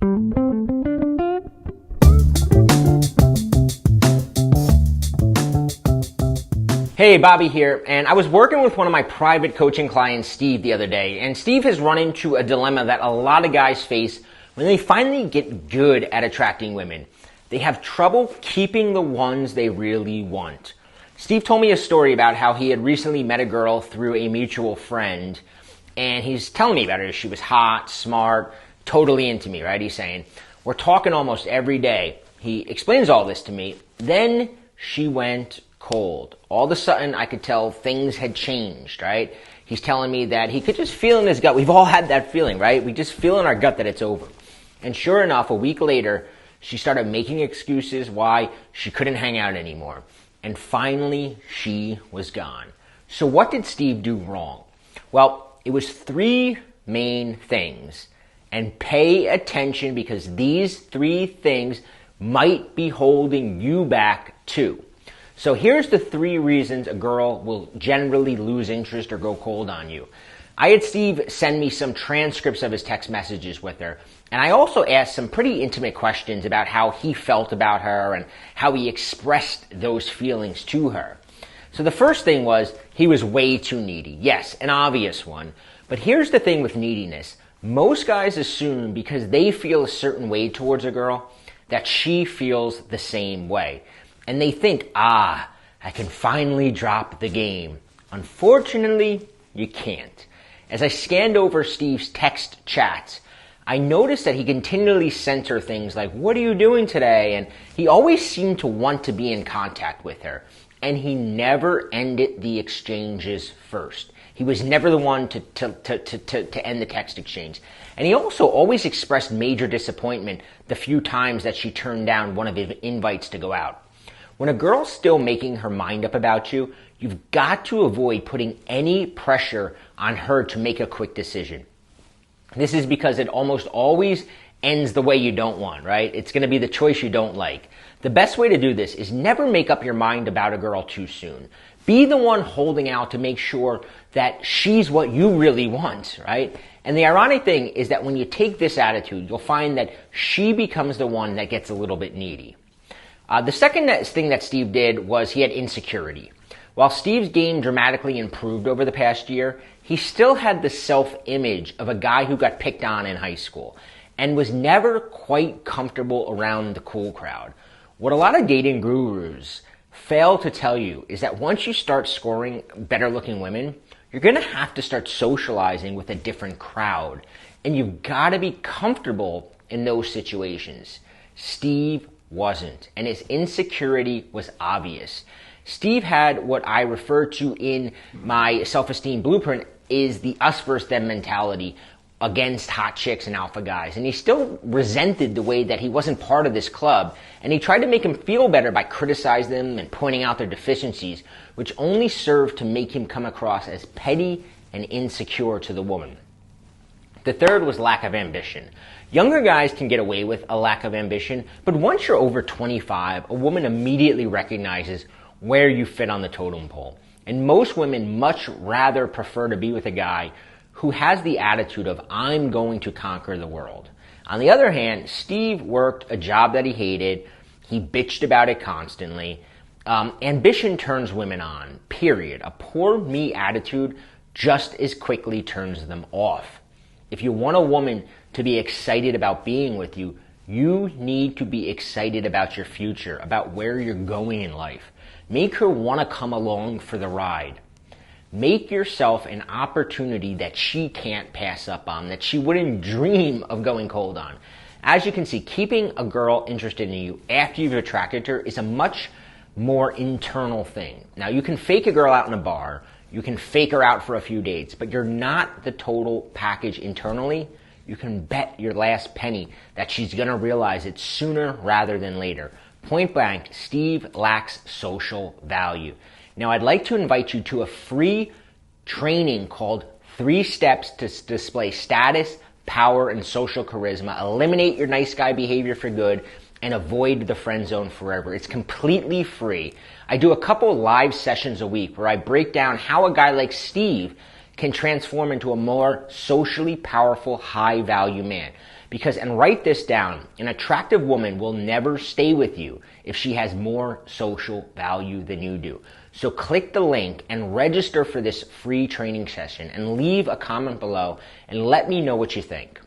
Hey, Bobby here, and I was working with one of my private coaching clients, Steve, the other day, and Steve has run into a dilemma that a lot of guys face when they finally get good at attracting women. They have trouble keeping the ones they really want. Steve told me a story about how he had recently met a girl through a mutual friend, and he's telling me about her. She was hot, smart, totally into me, right? He's saying, we're talking almost every day. He explains all this to me. Then she went cold. All of a sudden, I could tell things had changed, right? He's telling me that he could just feel in his gut. We've all had that feeling, right? We just feel in our gut that it's over. And sure enough, a week later, she started making excuses why she couldn't hang out anymore. And finally, she was gone. So what did Steve do wrong? Well, it was three main things. And pay attention, because these three things might be holding you back too. So here's the three reasons a girl will generally lose interest or go cold on you. I had Steve send me some transcripts of his text messages with her, and I also asked some pretty intimate questions about how he felt about her and how he expressed those feelings to her. So the first thing was he was way too needy. Yes, an obvious one. But here's the thing with neediness. Most guys assume because they feel a certain way towards a girl that she feels the same way. And they think, I can finally drop the game. Unfortunately, you can't. As I scanned over Steve's text chats, I noticed that he continually sent her things like, what are you doing today? And he always seemed to want to be in contact with her. And he never ended the exchanges first. He was never the one to end the text exchange. And he also always expressed major disappointment the few times that she turned down one of his invites to go out. When a girl's still making her mind up about you, you've got to avoid putting any pressure on her to make a quick decision. This is because it almost always ends the way you don't want, right? It's going to be the choice you don't like. The best way to do this is never make up your mind about a girl too soon. Be the one holding out to make sure that she's what you really want, right? And the ironic thing is that when you take this attitude, you'll find that she becomes the one that gets a little bit needy. The second thing that Steve did was he had insecurity. While Steve's game dramatically improved over the past year, he still had the self-image of a guy who got picked on in high school and was never quite comfortable around the cool crowd. What a lot of dating gurus fail to tell you is that once you start scoring better-looking women, you're going to have to start socializing with a different crowd, and you've got to be comfortable in those situations. Steve wasn't, and his insecurity was obvious. Steve had what I refer to in my self-esteem blueprint is the us versus them mentality against hot chicks and alpha guys. And he still resented the way that he wasn't part of this club, and he tried to make him feel better by criticizing them and pointing out their deficiencies, which only served to make him come across as petty and insecure to the woman. The third was lack of ambition. Younger guys can get away with a lack of ambition, but once you're over 25, a woman immediately recognizes where you fit on the totem pole. And most women much rather prefer to be with a guy who has the attitude of, I'm going to conquer the world. On the other hand, Steve worked a job that he hated. He bitched about it constantly. Ambition turns women on, period. A poor me attitude just as quickly turns them off. If you want a woman to be excited about being with you, you need to be excited about your future, about where you're going in life. Make her want to come along for the ride. Make yourself an opportunity that she can't pass up on, that she wouldn't dream of going cold on. As you can see, keeping a girl interested in you after you've attracted her is a much more internal thing. Now, you can fake a girl out in a bar, you can fake her out for a few dates, but you're not the total package internally. You can bet your last penny that she's going to realize it sooner rather than later. Point blank, Steve lacks social value. Now, I'd like to invite you to a free training called 3 Steps to Display Status, Power, and Social Charisma. Eliminate your nice guy behavior for good and avoid the friend zone forever. It's completely free. I do a couple live sessions a week where I break down how a guy like Steve can transform into a more socially powerful, high-value man. Because, and write this down, an attractive woman will never stay with you if she has more social value than you do. So click the link and register for this free training session and leave a comment below and let me know what you think.